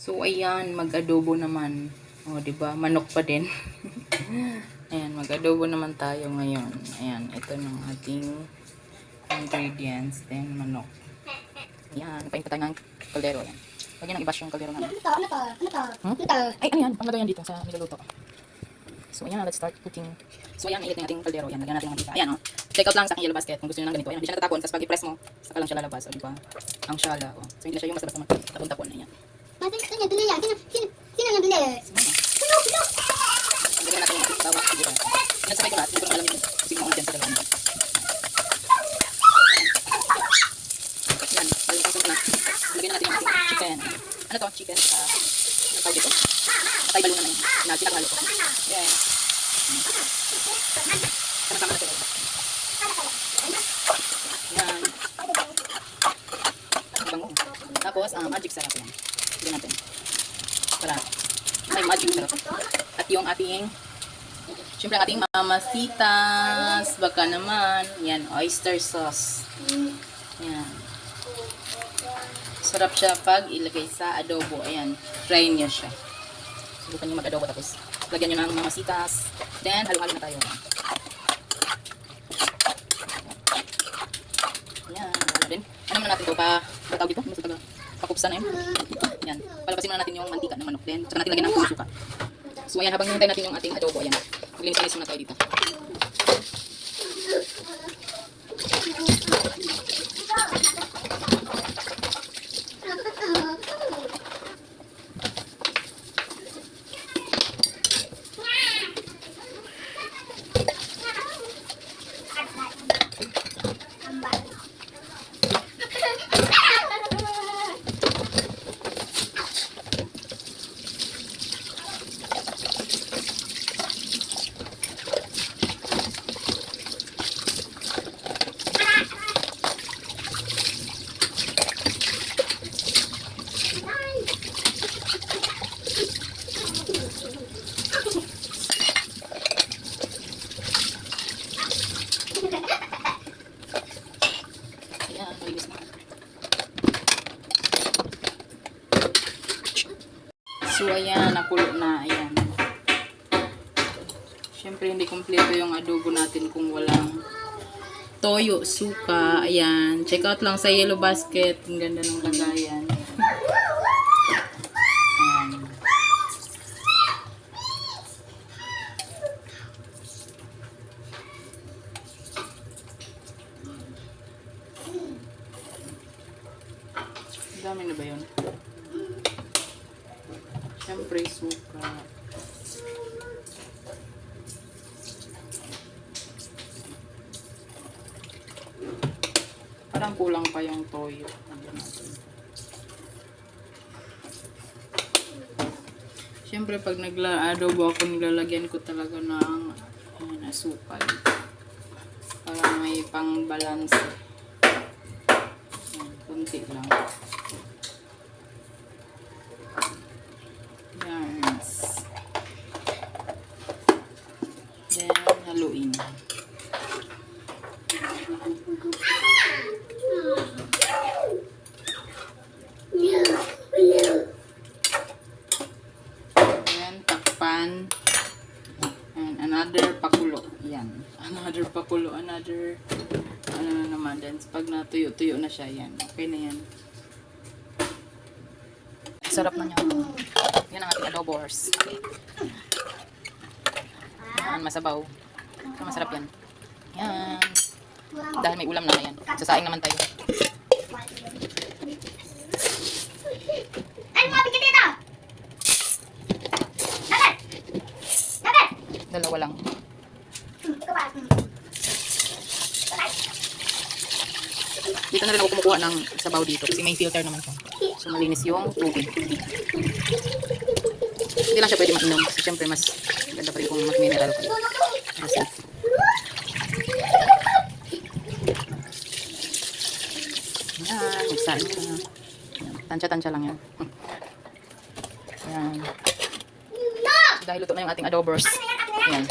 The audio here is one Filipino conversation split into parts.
So, ayan, mag-adobo naman. O, diba? Manok pa din. Ayan, mag-adobo naman tayo ngayon. Ayan, ito ng ating ingredients. Then, manok. Ayan, painta tayo ng kaldero. Ayan. Lagyan ng i-bash yung kaldero namin. Ay, ano yan? Panglagay yan dito sa niluluto. So, ayan, let's start cooking. So, ayan, ilit na yung ating kaldero. Ayan, lagyan natin ng mantika. Ayan, o. Check out lang sa aking yellow basket kung gusto nyo ng ganito. Ayan, hindi siya natatapon. Tapos pag i-press mo, saka lang siya lalabas. O, diba? Ang syala, o. So, hindi siya yung basta-basta magtapon-tapon. Ayan. Sino nang bili? Lagyan natin yung ating bawang siguro. Sinasabay ko lahat. Hindi ko alam yung sino ang dyan sa dalawa. Ayan, balong na. Lagyan natin yung ating chicken. Ano to? Chicken sa tawag dito. Patay balong naman yung pinakahalo ko. Ayan. Sama-sama na ito. Ayan. Bango. Tapos, magic sarap yan. Lagyan natin. Para may magic sarap. At yung ating syempre ang ating mamasitas, baka naman, yan, oyster sauce. Yan. Sarap siya pag ilagay sa adobo. Ayan, try nyo siya. Subukan nyo mag-adobo tapos lagyan nyo ng mamasitas. Then, halo-halo na tayo. Ayan, wala din. Ano naman natin ito? Patawag dito? Pakupsan na yun. Ayan, palabasin muna natin yung mantika ng manok. Then, saka natin lagyan ng puno suka. So, ayan, habang hintay natin yung ating adobo, ayan. Maglinis-linis muna tayo dito. So, ayan, nakulo na, ayan. Siyempre, hindi kompleto yung adobo natin kung walang toyo, suka, ayan. Check out lang sa yellow basket. Ang ganda ng lagayan. Ayan. Dami na ba yun? Siyempre, suka. Parang kulang pa yung toyo. Siyempre, pag nagla-adobo ako, nilalagyan ko talaga ng asukal. Para may pang-balance. Kunti lang. Then, haluin. Then, takpan. And another pakulo. Yan. Another pakulo. Another, ano na naman. Then, pag natuyo-tuyo na siya, yan. Okay na yan. Sarap na niya. Yan ang ating adobors. Yan, masabaw. So, masarap yan. Yan. Dahil may ulam na yan. Sasaing naman tayo. Dalawa lang. Dito na rin ako kumukuha ng sabaw dito kasi may filter naman siya. So, malinis yung tubig. Hindi lang siya pwede mainom kasi syempre mas ganda pa rin kung mas mineral pa. Kasi yan, magsain na. Tansya-tansya lang yan. Yan. So, dahil luto na yung ating adobers. Yan.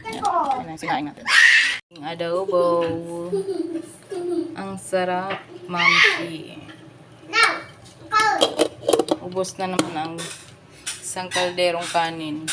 Yan ang sinaing natin. Ating adobo. Ang sarap, Mamsi. ubos na naman ang isang kalderong kanin.